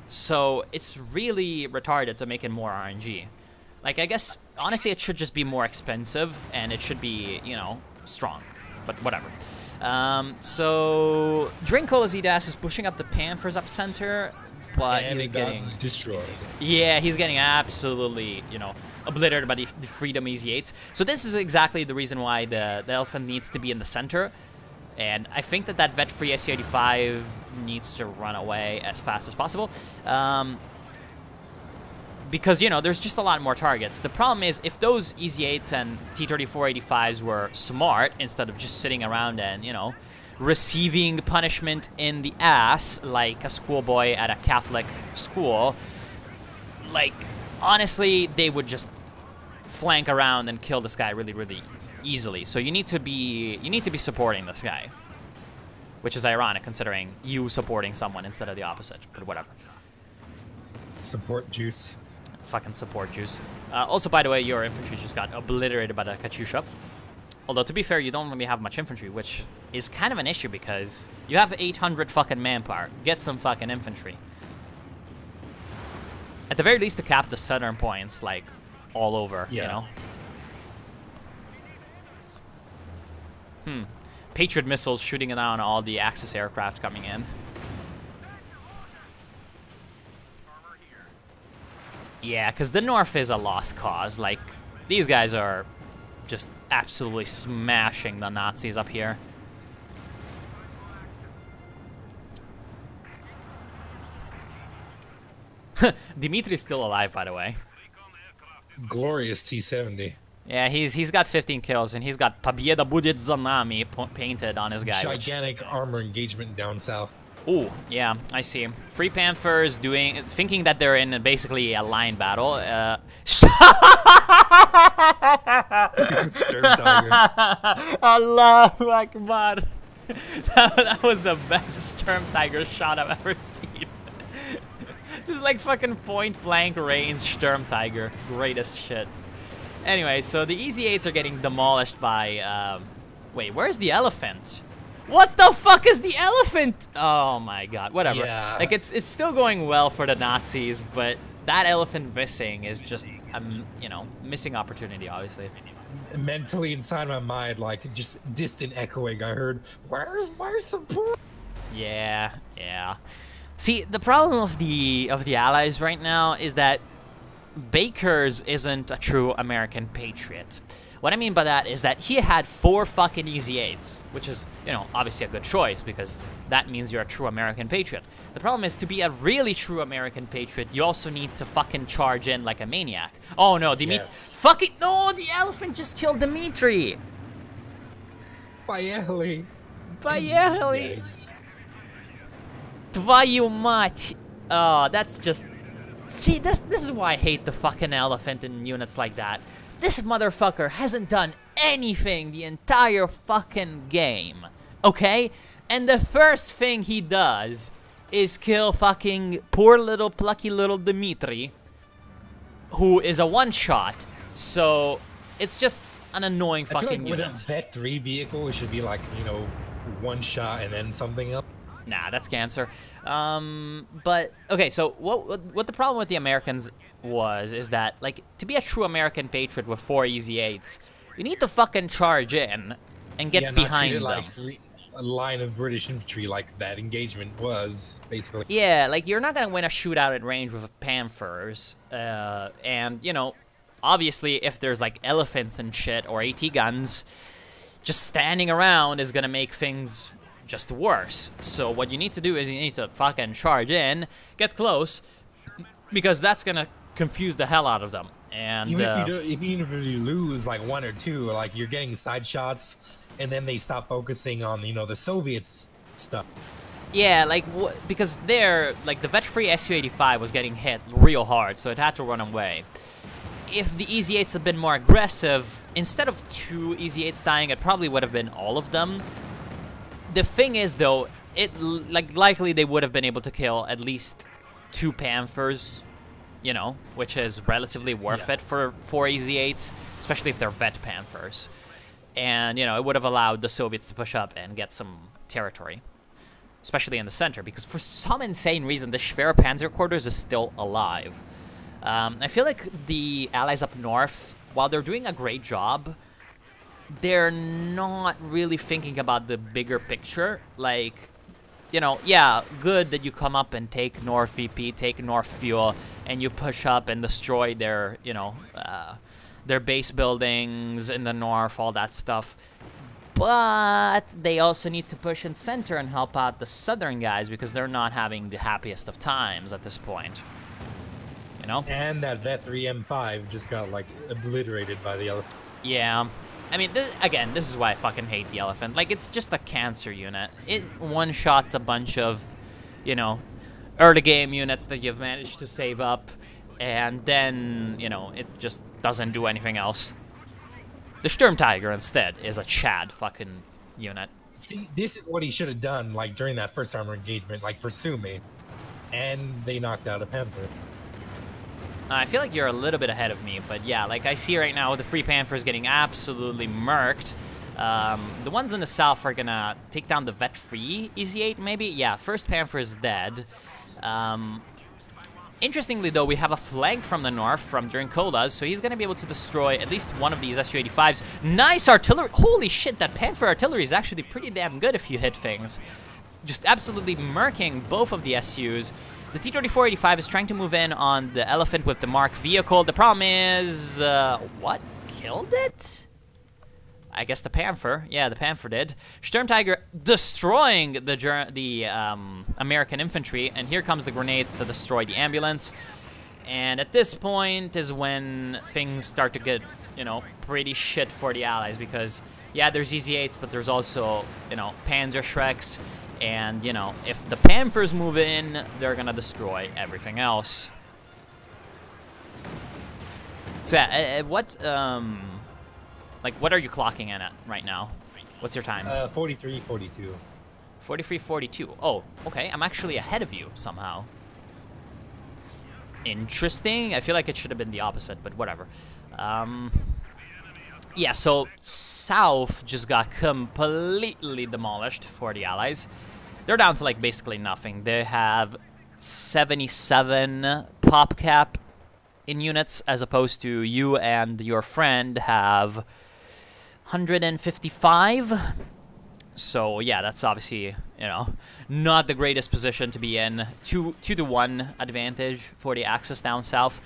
So it's really retarded to make it more RNG. Like, I guess, honestly, it should just be more expensive, and it should be, you know, strong. But whatever. So, Drinkola's EDAS is pushing up the Panthers up center, but he's getting... destroyed. Yeah, he's getting absolutely, you know, obliterated by the Freedom Easy-8s. So this is exactly the reason why the Elephant needs to be in the center. And I think that vet-free Su-85 needs to run away as fast as possible. Because, you know, there's just a lot more targets. The problem is, if those Easy-8s and T-34-85s were smart, instead of just sitting around and, you know, receiving punishment in the ass like a schoolboy at a Catholic school, like, honestly, they would just flank around and kill this guy really, really easily. So you need to be supporting this guy, which is ironic considering you supporting someone instead of the opposite, but whatever. Support juice. Fucking support juice. Also, by the way, your infantry just got obliterated by the Katyusha. Although, to be fair, you don't really have much infantry, which is kind of an issue because you have 800 fucking manpower. Get some fucking infantry. At the very least, to cap the southern points, like, all over, you know? Patriot missiles shooting down all the Axis aircraft coming in. Yeah, because the North is a lost cause. Like, these guys are just absolutely smashing the Nazis up here. Dimitri's still alive, by the way. Glorious T-70. Yeah, he's got 15 kills, and he's got Победа будет за нами painted on his guy. Gigantic armor engagement down south. Ooh, yeah, I see. Free Panthers thinking that they're in basically a line battle. Sturm Tiger. Allahu Akbar. That was the best Sturm Tiger shot I've ever seen. Just like fucking point blank range Sturm Tiger. Greatest shit. Anyway, so the Easy 8s are getting demolished by, wait, where's the elephant? What the fuck is the elephant? Oh my god, whatever. Yeah. Like, it's still going well for the Nazis, but that elephant missing is just, you know, missing opportunity, obviously. Mentally inside my mind, like, just distant echoing, I heard, where's my support? Yeah, yeah. See, the problem of the Allies right now is that Bakers isn't a true American patriot. What I mean by that is that he had 4 fucking Easy 8s, which is, you know, obviously a good choice because that means you're a true American patriot. The problem is, to be a really true American patriot, you also need to fucking charge in like a maniac. Oh no, fucking no, the elephant just killed Dimitri. Поехали. Поехали. Твою мать. Oh, that's just... See, this is why I hate the fucking elephant in units like that. This motherfucker hasn't done anything the entire fucking game, okay? And the first thing he does is kill fucking poor little plucky little Dimitri, who is a one-shot. So it's just an annoying fucking with unit. a Vet 3 vehicle, it should be like, you know, one shot and then something else. Nah, that's cancer. But okay, so what the problem with the Americans is that, like, to be a true American patriot with 4 Easy 8s, you need to fucking charge in and get behind them. Like a line of British infantry, like that engagement was basically. Yeah, like, you're not gonna win a shootout at range with Panthers, and you know, obviously, if there's like elephants and shit or AT guns, just standing around is gonna make things just worse. So what you need to do is you need to fucking charge in, get close, because that's gonna confuse the hell out of them. And even if you lose like 1 or 2, like you're getting side shots, and then they stop focusing on, you know, the Soviets stuff. Yeah, like because they're like the vet-free Su-85 was getting hit real hard, so it had to run away. If the Easy 8s had been more aggressive, instead of 2 Easy 8s dying, it probably would have been all of them. The thing is, though, likely they would have been able to kill at least 2 Panthers, you know, which is relatively worth it for 4 Easy 8s, especially if they're vet Panthers. And, you know, it would have allowed the Soviets to push up and get some territory, especially in the center, because for some insane reason, the Schwer Panzer Quarters is still alive. I feel like the Allies up north, while they're doing a great job, they're not really thinking about the bigger picture. Like, you know, yeah, good that you come up and take North VP, take North Fuel, and you push up and destroy their, you know, their base buildings in the north, all that stuff. But they also need to push in center and help out the southern guys because they're not having the happiest of times at this point. You know? And that Vet 3 M5 just got, like, obliterated by the elephant. Yeah. I mean, again, this is why I fucking hate the elephant. Like, it's just a cancer unit. It one-shots a bunch of, you know, early game units that you've managed to save up, and then, you know, it just doesn't do anything else. The Sturm Tiger, instead, is a Chad fucking unit. See, this is what he should have done, like, during that first armor engagement, like, pursue me. And they knocked out a Panther. I feel like you're a little bit ahead of me, but yeah, like I see right now the Free Panthers getting absolutely murked. The ones in the south are gonna take down the vet-free Easy 8, maybe? Yeah, first Panther is dead. Interestingly, though, we have a flank from the north from during Colas, so he's gonna be able to destroy at least one of these Su-85s. Nice artillery! Holy shit, that Panther artillery is actually pretty damn good if you hit things. Just absolutely murking both of the SUs. The T-34-85 is trying to move in on the Elephant with the Mark vehicle. The problem is, what killed it? I guess the Panther. Yeah, the Panther did. Sturm Tiger destroying the American infantry, and here comes the grenades to destroy the ambulance. And at this point is when things start to get you know, pretty shit for the Allies because, yeah, there's EZ8s, but there's also, you know, PanzerRrRJuice, and, you know, if the Panthers move in, they're gonna destroy everything else. So, yeah, what are you clocking in at right now? What's your time? 43:42. 43:42. Oh, okay. I'm actually ahead of you somehow. Interesting. I feel like it should have been the opposite, but whatever. Yeah, so South just got completely demolished for the Allies. They're down to, like, basically nothing. They have 77 pop cap in units, as opposed to you and your friend have 155. So, yeah, that's obviously, you know, not the greatest position to be in. 2-to-1 advantage for the Axis down south.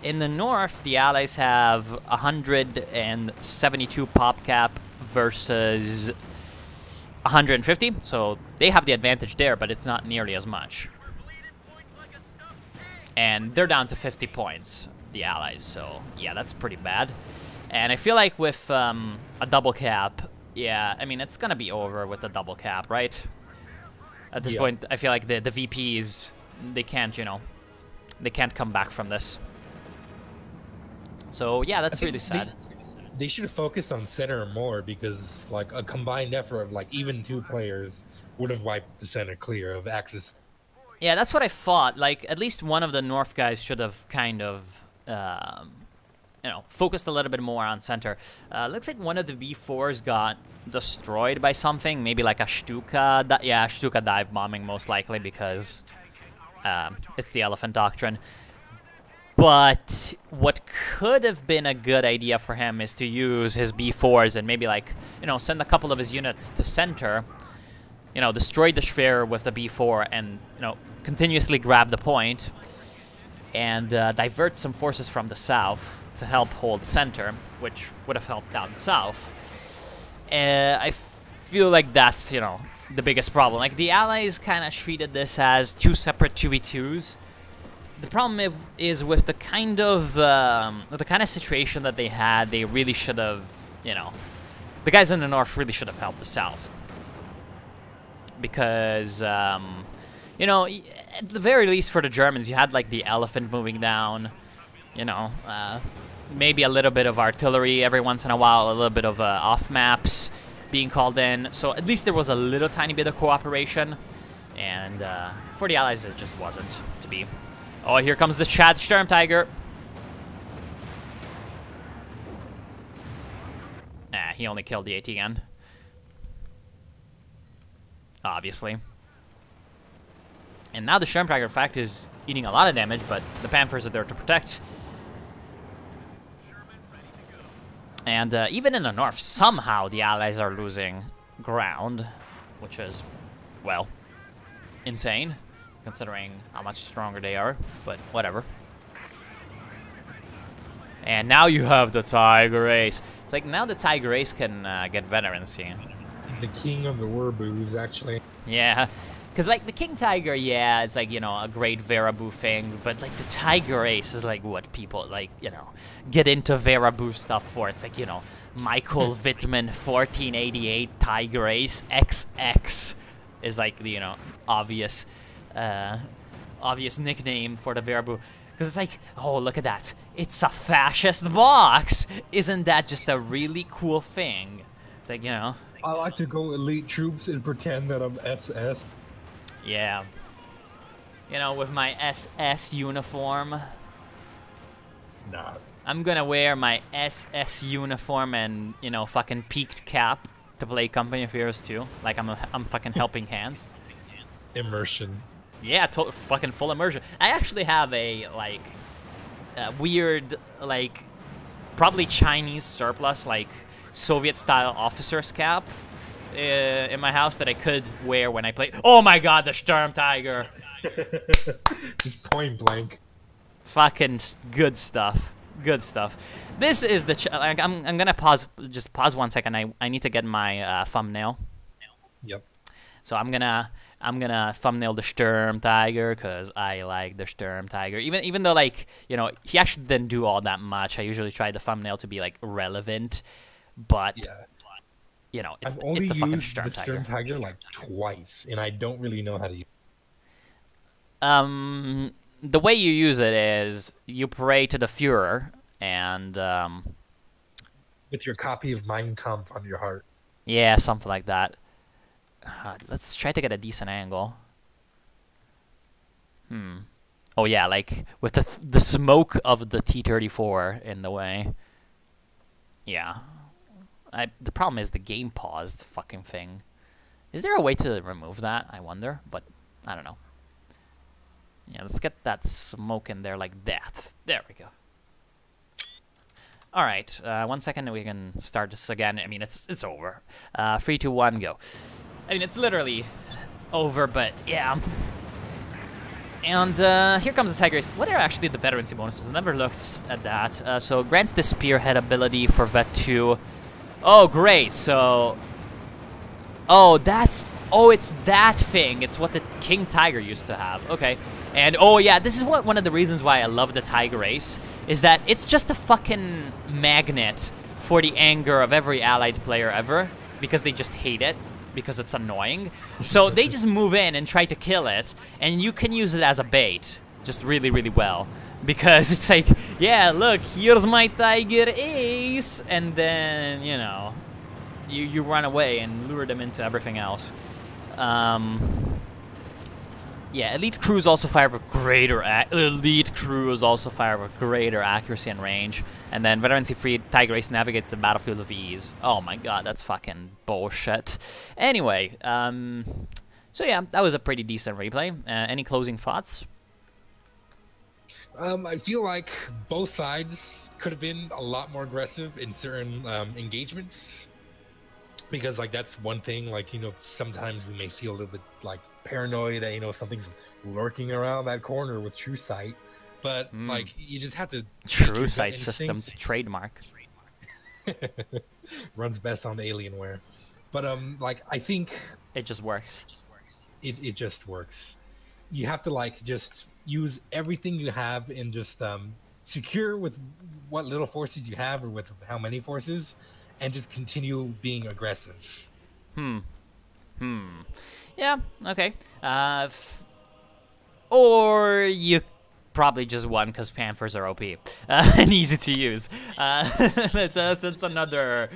In the north, the Allies have 172 pop cap versus 150. So they have the advantage there, but it's not nearly as much. And they're down to 50 points, the Allies. So, yeah, that's pretty bad. And I feel like with a double cap, yeah, I mean, it's going to be over with the double cap, right? At this point, I feel like the VPs, they can't, you know, they can't come back from this. So, yeah, that's really sad. They should focus on center more because, like, a combined effort of, like, even 2 players would have wiped the center clear of Axis. Yeah, that's what I thought. Like, at least one of the North guys should have kind of, you know, focused a little bit more on center. Looks like one of the V4s got destroyed by something. Maybe like a Stuka. Yeah, Stuka dive bombing most likely because it's the Elephant Doctrine. But what could have been a good idea for him is to use his B4s and maybe, like, you know, send a couple of his units to center, you know, destroy the sphere with the B4 and, you know, continuously grab the point and divert some forces from the south to help hold center, which would have helped down south. I feel like that's, you know, the biggest problem. Like, the Allies kind of treated this as 2 separate 2v2s. The problem is with the kind of situation that they had, they really should have, you know, the guys in the north really should have helped the south. Because, you know, at the very least for the Germans, you had, like, the Elephant moving down, you know, maybe a little bit of artillery every once in a while, a little bit of off maps being called in. So at least there was a little tiny bit of cooperation. And for the Allies, it just wasn't to be. Oh, here comes the Chad Sturm Tiger. Nah, he only killed the AT gun. Obviously. And now the Sturm Tiger, in fact, is eating a lot of damage, but the Panthers are there to protect. And even in the north, somehow the Allies are losing ground, which is, well, insane, considering how much stronger they are, but whatever. And now you have the Tiger Ace. It's like now the Tiger Ace can get veterancy. The king of the Werboos, actually. Yeah, because like the King Tiger, yeah, it's like, you know, a great Veraboo thing, but like the Tiger Ace is like what people, like, you know, get into Veraboo stuff for. It's like, you know, Michael Wittmann 1488 Tiger Ace XX is like the, you know, obvious nickname for the Veraboo. Because it's like, oh, look at that. It's a fascist box. Isn't that just a really cool thing? It's like, you know. I like to go elite troops and pretend that I'm SS. Yeah. You know, with my SS uniform. Nah. I'm gonna wear my SS uniform and, you know, fucking peaked cap to play Company of Heroes 2. Like I'm fucking helping hands. Immersion. Yeah, fucking full immersion. I actually have a, like, weird, like, probably Chinese surplus, like, Soviet-style officer's cap in my house that I could wear when I play. Oh my god, the Sturm Tiger! Just point blank. Fucking good stuff. Good stuff. This is the... like, I'm gonna pause, just pause 1 second. I need to get my thumbnail. Yep. So I'm gonna I'm gonna thumbnail the Sturm Tiger because I like the Sturm Tiger. Even though, like, you know, he actually didn't do all that much. I usually try the thumbnail to be like relevant, but you know, I've only it's the fucking used Sturm the Tiger. Sturm Tiger like twice, and I don't really know how to use it. The way you use it is you pray to the Führer and with your copy of Mein Kampf on your heart. yeah, something like that. Let's try to get a decent angle. Oh yeah, like with the smoke of the T-34 in the way. Yeah. The problem is the game paused fucking thing. Is there a way to remove that? I wonder, but I don't know. Yeah, let's get that smoke in there like that. There we go. All right, 1 second and we can start this again. I mean, it's over. 3, 2, 1, go. I mean, it's literally over, but yeah. And here comes the Tiger Race. What are actually the veterancy bonuses? I never looked at that. So grants the spearhead ability for Vet 2. Oh, great. So, it's that thing. It's what the King Tiger used to have. Okay. And oh yeah, this is one of the reasons why I love the Tiger Race, is that it's just a fucking magnet for the anger of every allied player ever, because they just hate it, because it's annoying. So they just move in and try to kill it, and you can use it as a bait just really, really well. Because it's like, yeah, look, here's my Tiger Ace, and then, you know, you run away and lure them into everything else. Yeah, elite crews also fire with greater accuracy and range, and then veterancy-free Tiger Ace navigates the battlefield with ease. Oh my god, that's fucking bullshit. Anyway, so yeah, that was a pretty decent replay. Any closing thoughts? I feel like both sides could have been a lot more aggressive in certain engagements. Because, like, that's one thing, like, you know, sometimes we may feel a little bit, like, paranoid that, you know, something's lurking around that corner with True Sight. But, like, you just have to... True Sight system, trademark. Runs best on Alienware. But, like, I think... It just works. It just works. You have to, like, just use everything you have and just secure with what little forces you have or with how many forces... and just continue being aggressive. Yeah, okay. Or you probably just won because Panthers are OP and easy to use. That's another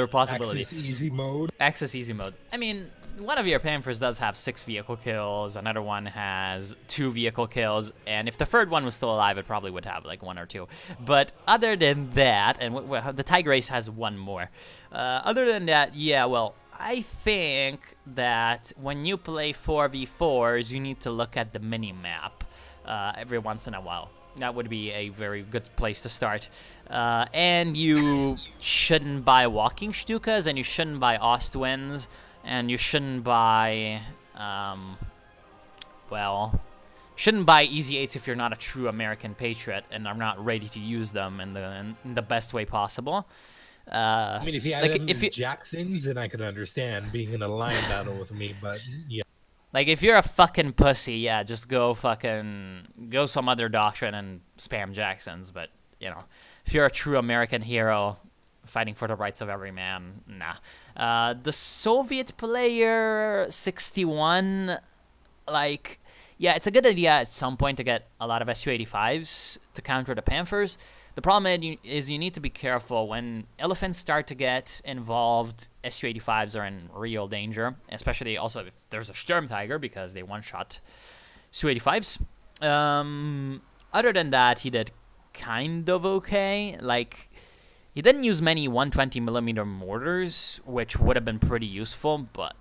possibility. Access easy mode. Access easy mode. I mean, one of your Panthers does have 6 vehicle kills, another one has 2 vehicle kills, and if the third one was still alive, it probably would have like 1 or 2. But other than that, and the Tiger Race has 1 more. Other than that, yeah, well, I think that when you play 4v4s, you need to look at the mini-map every once in a while. That would be a very good place to start. And you shouldn't buy Walking Stukas, and you shouldn't buy Ostwinds, and you shouldn't buy, shouldn't buy Easy 8s if you're not a true American patriot and are not ready to use them in the best way possible. I mean, if you had like, Jacksons, then I could understand being in a line battle with me, but yeah. Like, if you're a fucking pussy, yeah, just go some other doctrine and spam Jacksons, but, you know, if you're a true American hero fighting for the rights of every man, nah. The Soviet player 61, like, yeah, it's a good idea at some point to get a lot of Su-85s to counter the Panthers. The problem is you need to be careful. When elephants start to get involved, Su-85s are in real danger, especially also if there's a Sturm Tiger because they one-shot Su-85s. Other than that, he did kind of okay. Like, he didn't use many 120mm mortars, which would have been pretty useful, but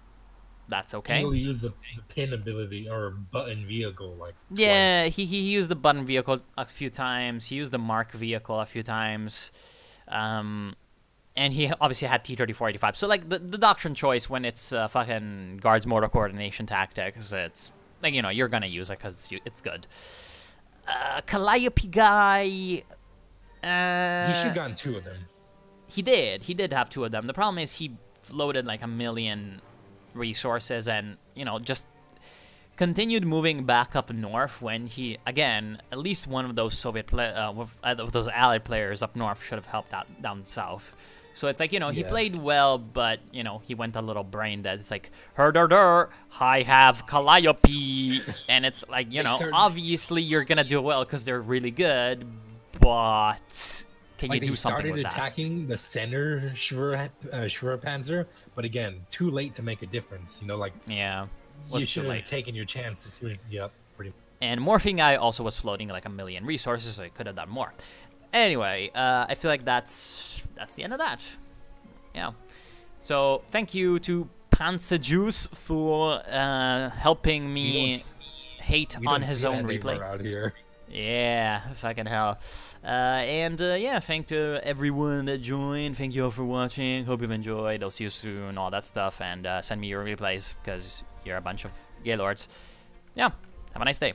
that's okay. He only used the pin ability or button vehicle, like yeah, he used the button vehicle a few times. He used the Mark vehicle a few times, and he obviously had T-34-85. So like the doctrine choice when it's fucking guards mortar coordination tactics, it's like, you know, you're gonna use it because it's good. Calliope guy. He should have gotten 2 of them. He did have 2 of them. The problem is he floated like a million resources and, you know, just continued moving back up north when he, again, at least one of those of those allied players up north should have helped out down south. So it's like, you know, he played well, but, you know, he went a little brain dead. It's like, I have Calliope. And it's like, you know, obviously you're going to do well because they're really good, but can you do something with that? They started attacking the center Panzer, but again, too late to make a difference. You know, like, yeah, you should have taken your chance to see. Yep, pretty. And Morphing Guy also was floating like 1 million resources, so he could have done more. Anyway, I feel like that's the end of that. Yeah. So thank you to PanzerRrRJuice for helping me hate on his own replay. Out here. Yeah, fucking hell. Yeah, thank to everyone that joined. Thank you all for watching. Hope you've enjoyed. I'll see you soon, all that stuff. And send me your replays, because you're a bunch of gaylords. Yeah, have a nice day.